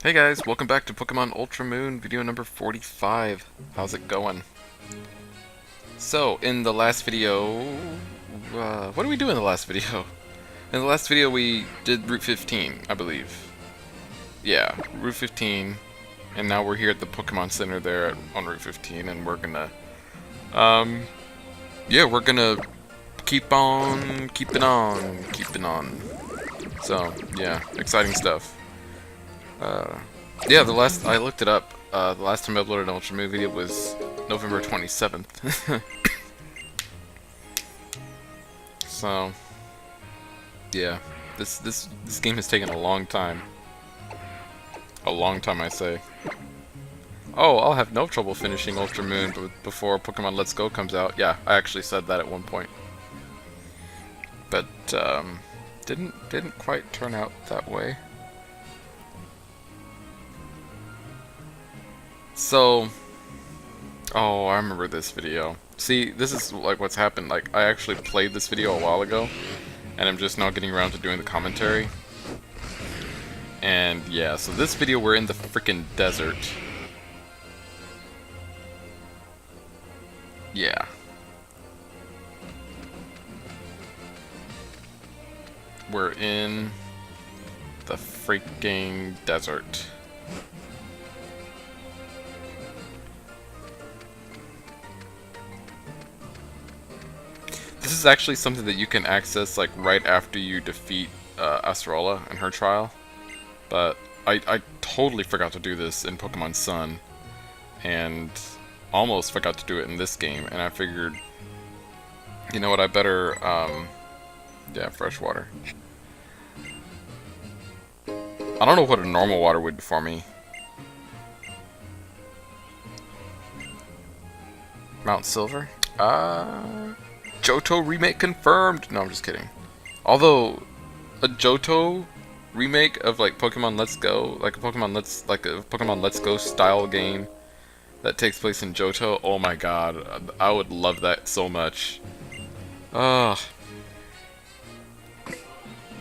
Hey guys, welcome back to Pokemon Ultra Moon, video number 45. How's it going? So, in the last video... what did we do in the last video? In the last video we did Route 15, I believe. Yeah, Route 15. And now we're here at the Pokemon Center there on Route 15, and we're gonna... yeah, we're gonna keep on, keeping on. So, yeah, exciting stuff. Yeah, I looked it up. The last time I uploaded an Ultra Moon video was November 27th. So, yeah, this game has taken a long time. A long time, I say. Oh, I'll have no trouble finishing Ultra Moon before Pokemon Let's Go comes out. Yeah, I actually said that at one point. But didn't quite turn out that way. So, oh, I remember this video. See, this is like what's happened. Like, I actually played this video a while ago, and I'm just now getting around to doing the commentary. And yeah, so this video we're in the freaking desert. Yeah. We're in the freaking desert. This is actually something that you can access like right after you defeat Acerola in her trial. But I totally forgot to do this in Pokemon Sun, and almost forgot to do it in this game, and I figured, you know what, I better, yeah, fresh water. I don't know what a normal water would do for me. Mount Silver? Johto remake confirmed! No, I'm just kidding. Although, a Johto remake of like Pokemon Let's Go, like a Pokemon Let's Go style game that takes place in Johto, oh my god, I would love that so much. Ugh.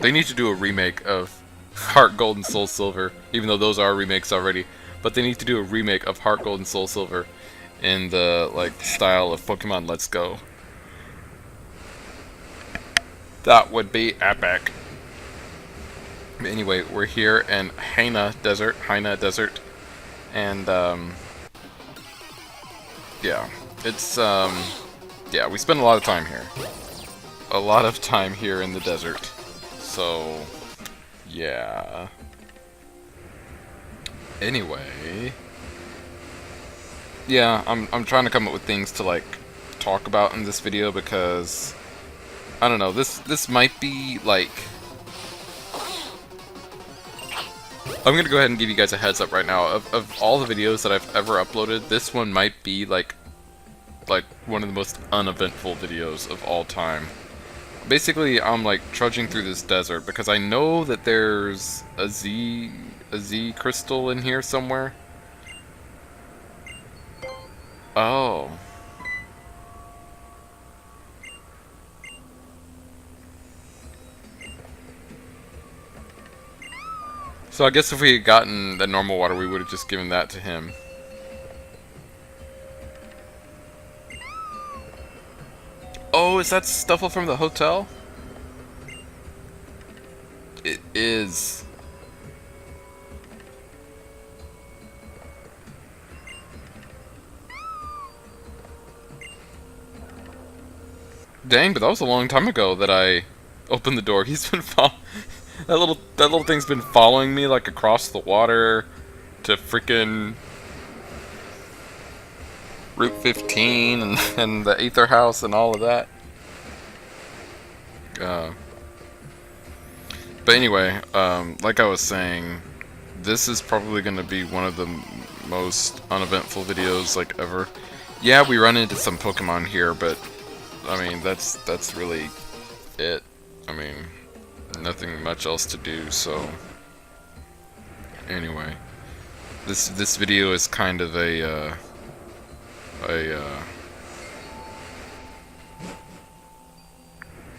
They need to do a remake of Heart Gold and Soul Silver, even though those are remakes already, but they need to do a remake of Heart Gold and Soul Silver in the like style of Pokemon Let's Go. That would be epic. Anyway, we're here in Haina Desert, and yeah, it's yeah, we spend a lot of time here. A lot of time here in the desert. So, yeah. Anyway, yeah, I'm trying to come up with things to like talk about in this video because I don't know, this might be like, I'm gonna go ahead and give you guys a heads up right now. Of all the videos that I've ever uploaded, this one might be like one of the most uneventful videos of all time. Basically, I'm like trudging through this desert because I know that there's a Z crystal in here somewhere. Oh. So I guess if we had gotten the normal water, we would have just given that to him. Oh, is that Stuffle from the hotel? It is. Dang, but that was a long time ago that I opened the door. He's been that little thing's been following me like across the water to freaking Route 15 and the Aether House and all of that. But anyway, like I was saying, this is probably going to be one of the most uneventful videos like ever. Yeah, we run into some Pokemon here, but I mean that's really it. I mean, nothing much else to do. So anyway, this video is kind of a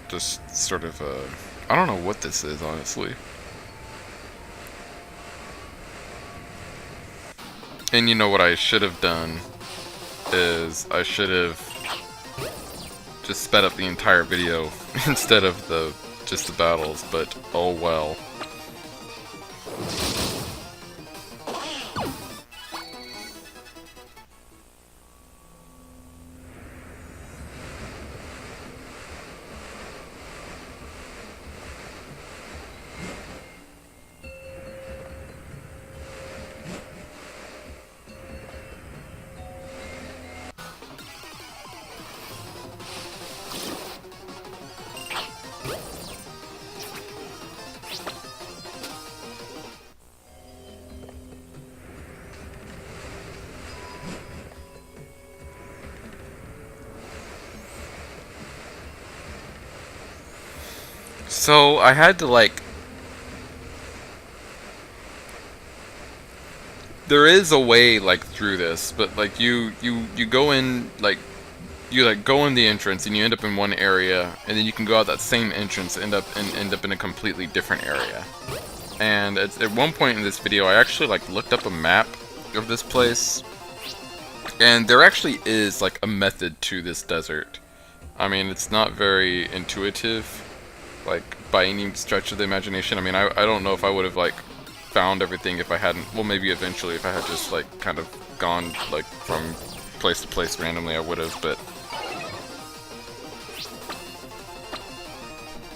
just sort of I don't know what this is, honestly. And you know what I should have done is I should have just sped up the entire video instead of just the battles, but oh well. So I had to like, there is a way like through this, but like you go in like, you like go in the entrance and you end up in one area, and then you can go out that same entrance and end up in a completely different area. And at one point in this video, I actually like looked up a map of this place, and there actually is like a method to this desert. I mean, it's not very intuitive, like by any stretch of the imagination. I mean, I don't know if I would have like found everything if I hadn't, well, maybe eventually if I had just like kind of gone like from place to place randomly, I would have, but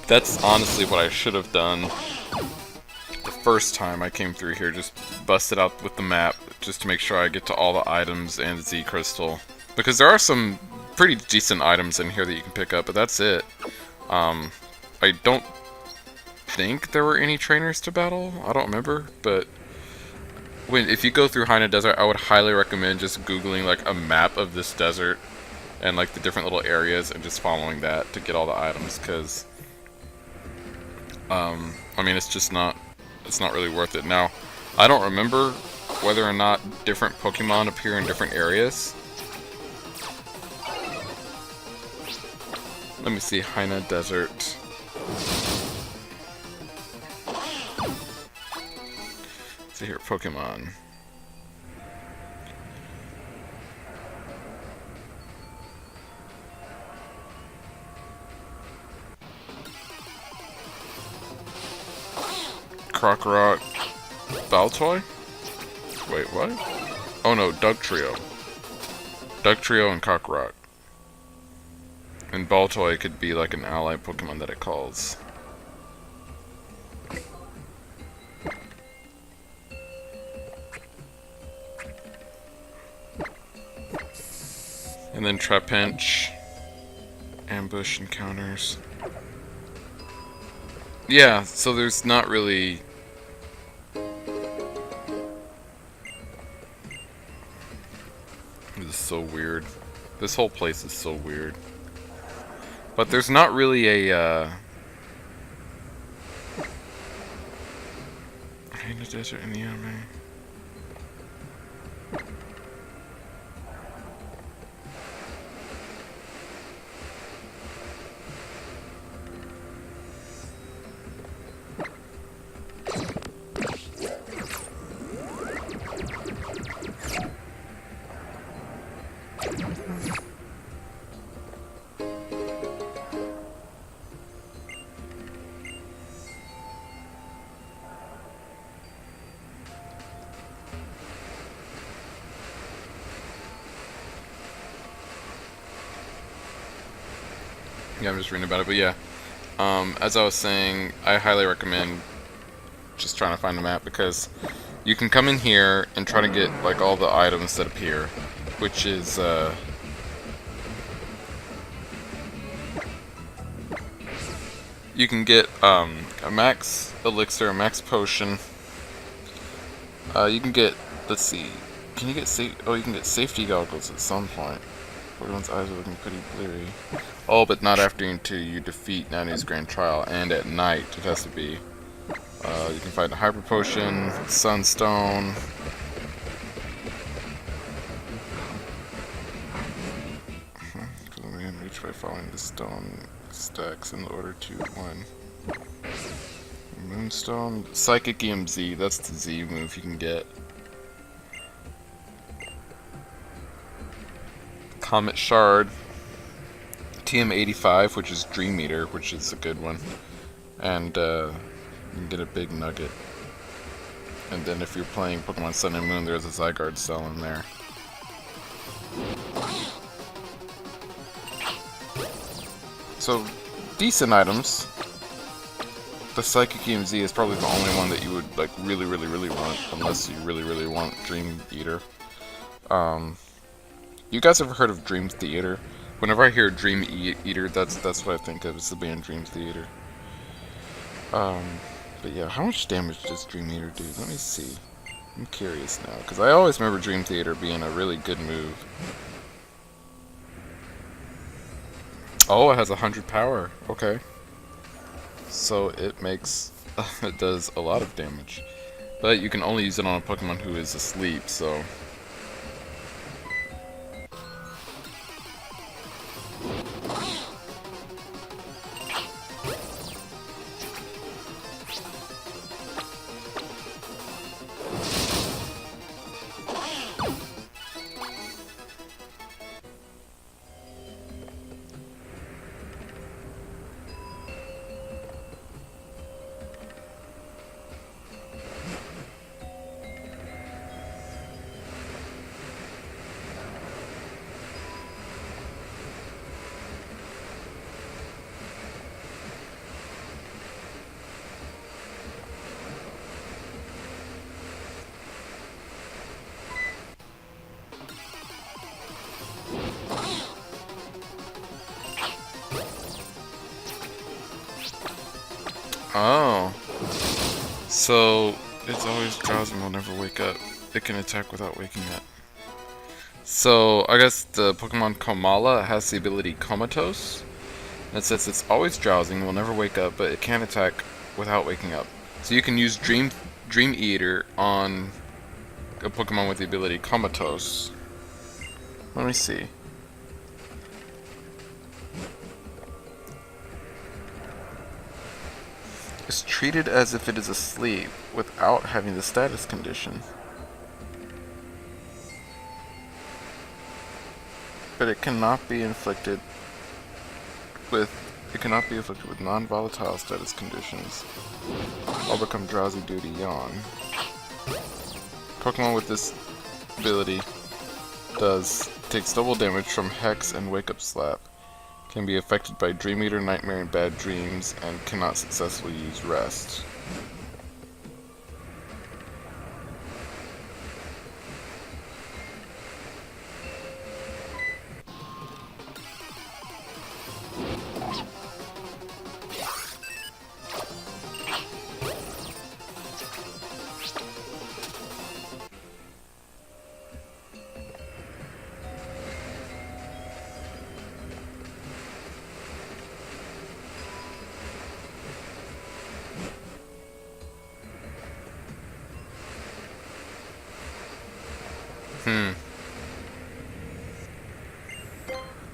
that's honestly what I should have done the first time I came through here. Just busted out with the map just to make sure I get to all the items and the Z crystal, because there are some pretty decent items in here that you can pick up, but that's it. I don't think there were any trainers to battle. I don't remember, but if you go through Haina Desert, I would highly recommend just googling like a map of this desert and like the different little areas and just following that to get all the items, because I mean, it's not really worth it. Now, I don't remember whether or not different Pokemon appear in different areas. Let me see, Haina Desert. Let's see here, Pokemon. Crocroc, Baltoy? Wait, what? Oh no, Dugtrio. Dugtrio and Crocroc. And Baltoy could be like an ally Pokemon that it calls. And then Trapinch. Ambush encounters. Yeah, so there's not really... This is so weird. This whole place is so weird. But there's not really a, Haina Desert in the anime. Yeah, I'm just reading about it, but yeah. As I was saying, I highly recommend just trying to find a map, because you can come in here and try to get like all the items that appear, which is you can get a max elixir, a max potion. You can get, let's see, can you get you can get safety goggles at some point. Everyone's eyes are looking pretty bleary. Oh, but not after until you defeat Nanu's Grand Trial, and at night it has to be. You can find a Hyper Potion, Sunstone. Reach by following the stone stacks in order to 1. Moonstone, Psychic EMZ, that's the Z move you can get. Comet Shard, TM85, which is Dream Eater, which is a good one, and you can get a big nugget. And then if you're playing Pokemon Sun and Moon, there's a Zygarde cell in there. So, decent items. The Psychic EMZ is probably the only one that you would like really want, unless you really want Dream Eater. You guys ever heard of Dream Theater? Whenever I hear Dream Eater, that's what I think of, is the band Dream Theater. But yeah, how much damage does Dream Eater do? Let me see. I'm curious now, because I always remember Dream Theater being a really good move. Oh, it has 100 power. Okay. So it makes... it does a lot of damage. But you can only use it on a Pokemon who is asleep, so... Oh. So, it's always drowsy and will never wake up. It can attack without waking up. So, I guess the Pokemon Komala has the ability Comatose. And it says it's always drowsing, will never wake up, but it can attack without waking up. So you can use Dream Eater on a Pokemon with the ability Comatose. Let me see. Is treated as if it is asleep without having the status condition. But it cannot be inflicted with non-volatile status conditions. I'll become drowsy due to yawn. Pokemon with this ability takes double damage from Hex and Wake Up Slap. Can be affected by Dream Eater, Nightmare, and Bad Dreams, and cannot successfully use Rest.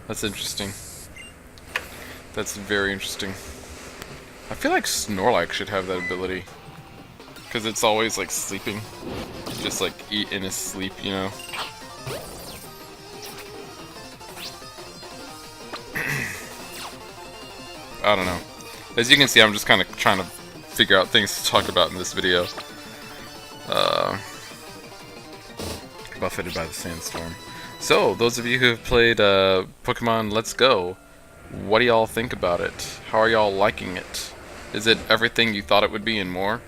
That's interesting. That's very interesting. I feel like Snorlax should have that ability. Because it's always like sleeping. Just like eat in his sleep, you know? I don't know. As you can see, I'm just kind of trying to figure out things to talk about in this video. Buffeted by the sandstorm. So, those of you who have played Pokemon Let's Go, what do y'all think about it? How are y'all liking it? Is it everything you thought it would be and more?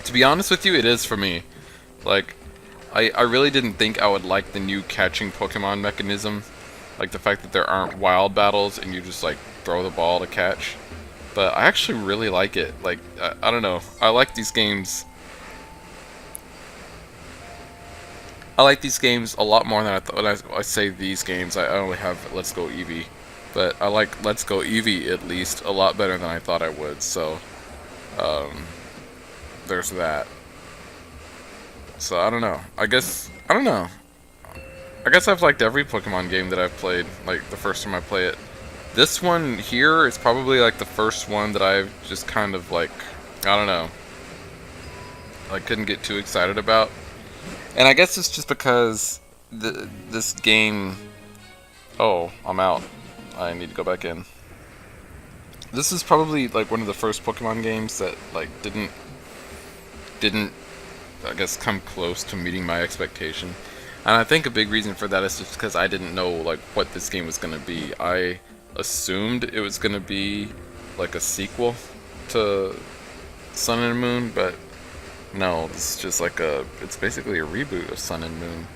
To be honest with you, it is for me. Like, I really didn't think I would like the new catching Pokemon mechanism. Like the fact that there aren't wild battles and you just like throw the ball to catch. But I actually really like it. Like, I don't know. I like these games. I like these games a lot more than I thought. When I say these games, I only have Let's Go Eevee. But I like Let's Go Eevee, at least, a lot better than I thought I would. So, there's that. So, I don't know. I don't know. I guess I've liked every Pokemon game that I've played, like, the first time I play it. This one here is probably, like, the first one that I've just kind of, like, I don't know. I couldn't get too excited about. And I guess it's just because this game Oh, I'm out. I need to go back in. This is probably like one of the first Pokemon games that like didn't I guess come close to meeting my expectation. And I think a big reason for that is just because I didn't know like what this game was gonna be. I assumed it was gonna be like a sequel to Sun and Moon, but no, this is just like it's basically a reboot of Sun and Moon.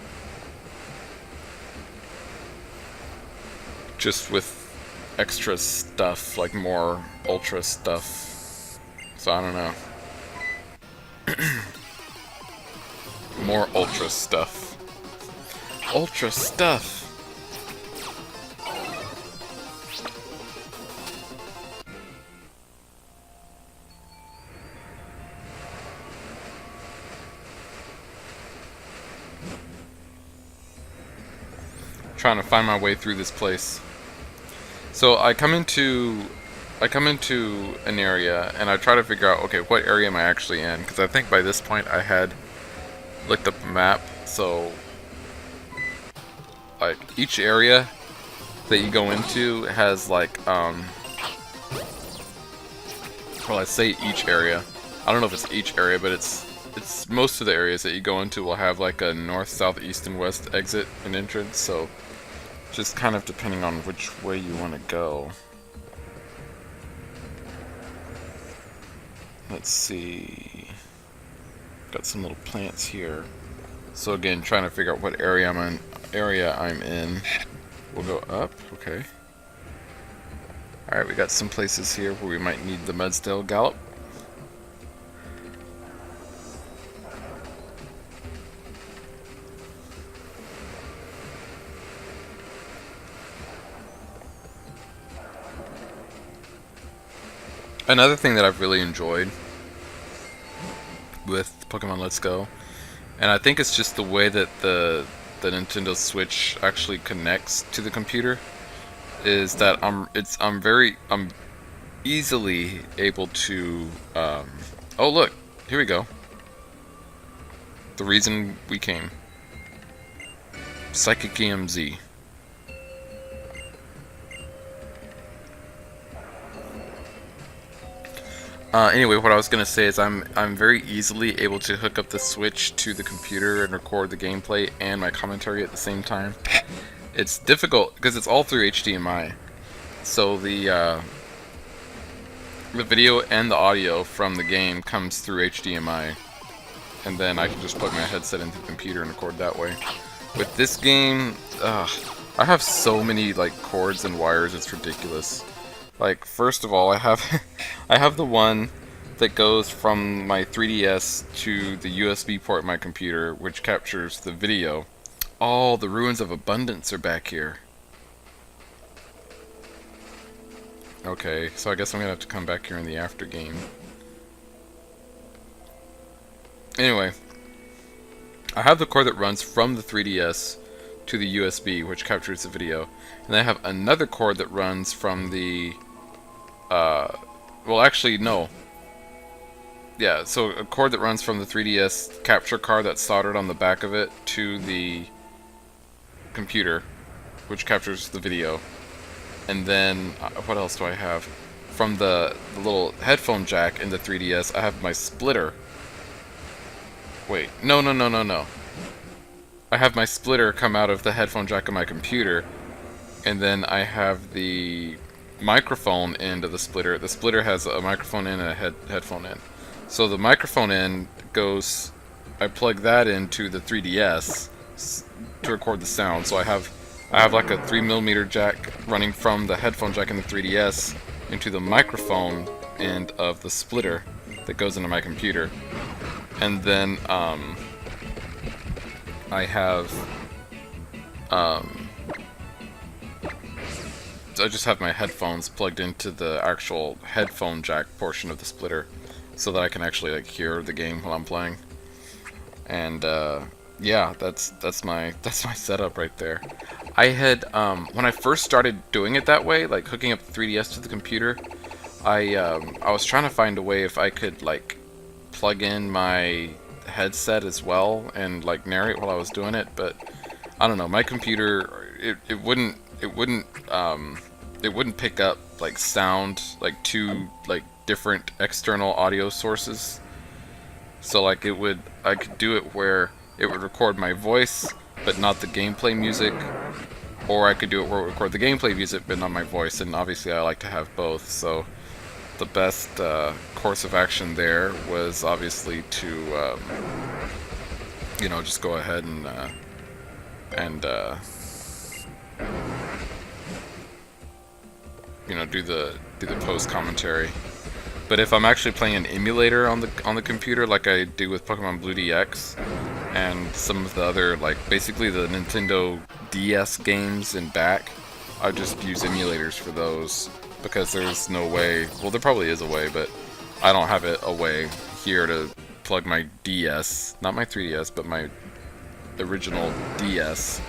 Just with extra stuff, like more ultra stuff. So I don't know. More ultra stuff. Ultra stuff! Trying to find my way through this place. So I come into an area and I try to figure out, okay, what area am I actually in? Because I think by this point I had looked up a map, so like each area that you go into has like well, I say each area. I don't know if it's each area, but it's most of the areas that you go into will have like a north, south, east, and west exit and entrance, so just kind of depending on which way you want to go. Let's see. Got some little plants here. So again, trying to figure out what area I'm in. We'll go up. Okay. All right, we got some places here where we might need the Mudsdale Gallop. Another thing that I've really enjoyed with Pokemon Let's Go, and I think it's just the way that the Nintendo Switch actually connects to the computer, is that I'm easily able to oh look, here we go. The reason we came. Psychic EMZ. Anyway, what I was gonna say is I'm very easily able to hook up the Switch to the computer and record the gameplay and my commentary at the same time. It's difficult because it's all through HDMI, so the video and the audio from the game comes through HDMI, and then I can just plug my headset into the computer and record that way. With this game, I have so many like cords and wires, it's ridiculous. Like, first of all, I have I have the one that goes from my 3DS to the USB port of my computer, which captures the video. Oh, the Ruins of Abundance are back here. Okay, so I guess I'm gonna have to come back here in the after game. Anyway, I have the cord that runs from the 3DS to the USB, which captures the video. And I have another cord that runs from the well, actually, no. Yeah, so a cord that runs from the 3DS capture card that's soldered on the back of it to the computer, which captures the video. And then, what else do I have? From the little headphone jack in the 3DS, I have my splitter. Wait, no. I have my splitter come out of the headphone jack of my computer, and then I have the microphone end of the splitter. The splitter has a microphone in and a headphone in. So the microphone end goes, I plug that into the 3DS to record the sound. So I have like a 3mm jack running from the headphone jack in the 3DS into the microphone end of the splitter that goes into my computer. And then I have I just have my headphones plugged into the actual headphone jack portion of the splitter, so that I can actually like hear the game while I'm playing. And yeah, that's my setup right there. I had when I first started doing it that way, like hooking up the 3DS to the computer, I was trying to find a way if I could like plug in my headset as well and like narrate while I was doing it, but I don't know, my computer it it wouldn't pick up like sound, like two like different external audio sources. So like I could do it where it would record my voice but not the gameplay music, or I could do it where it would record the gameplay music but not my voice, and obviously I like to have both. So the best course of action there was obviously to you know, just go ahead and you know, do the post commentary. But if I'm actually playing an emulator on the computer, like I do with Pokemon Blue DX and some of the other, like basically the Nintendo DS games and back, I just use emulators for those, because there's no way, well there probably is a way, but I don't have a way here to plug my DS, not my 3DS, but my original DS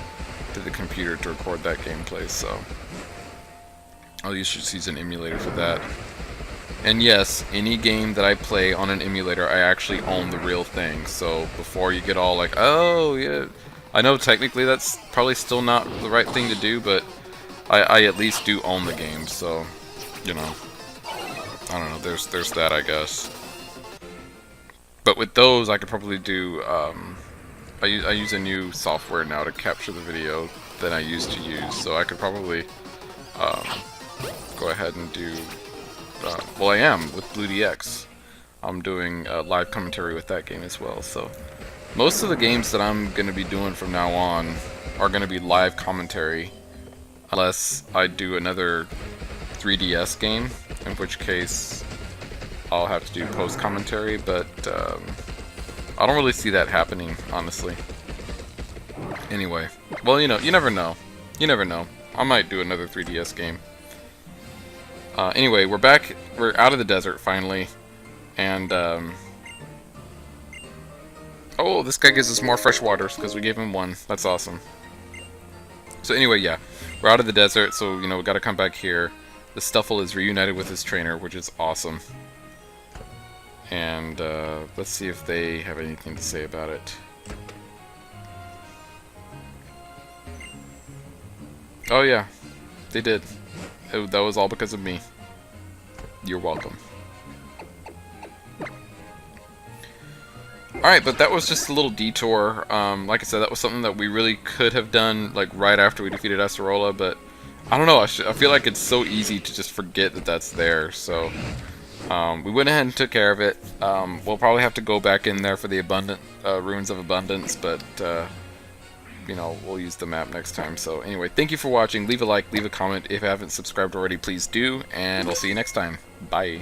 to the computer to record that gameplay, so I'll just use an emulator for that. And yes, any game that I play on an emulator, I actually own the real thing. So before you get all like, oh yeah, I know technically that's probably still not the right thing to do, but I at least do own the game. So, you know, I don't know. There's that, I guess. But with those, I could probably do. I use a new software now to capture the video than I used to use, so I could probably go ahead and do. Well, I am with Blue DX. I'm doing live commentary with that game as well. So most of the games that I'm going to be doing from now on are going to be live commentary, unless I do another 3DS game, in which case I'll have to do post commentary. But I don't really see that happening, honestly. Anyway, well, you know, you never know. You never know. I might do another 3DS game. Anyway, we're back. We're out of the desert finally, and oh, this guy gives us more fresh waters because we gave him one. That's awesome. So anyway, yeah, we're out of the desert, so you know we got to come back here. The Stuffle is reunited with his trainer, which is awesome. And let's see if they have anything to say about it. Oh yeah, they did. That was all because of me. You're welcome. Alright, but that was just a little detour. Like I said, that was something that we really could have done like right after we defeated Acerola, but I don't know, I feel like it's so easy to just forget that that's there, so we went ahead and took care of it. We'll probably have to go back in there for the Ruins of Abundance, but you know, we'll use the map next time. So anyway, thank you for watching. Leave a like, leave a comment. If you haven't subscribed already, please do, and we'll see you next time. Bye.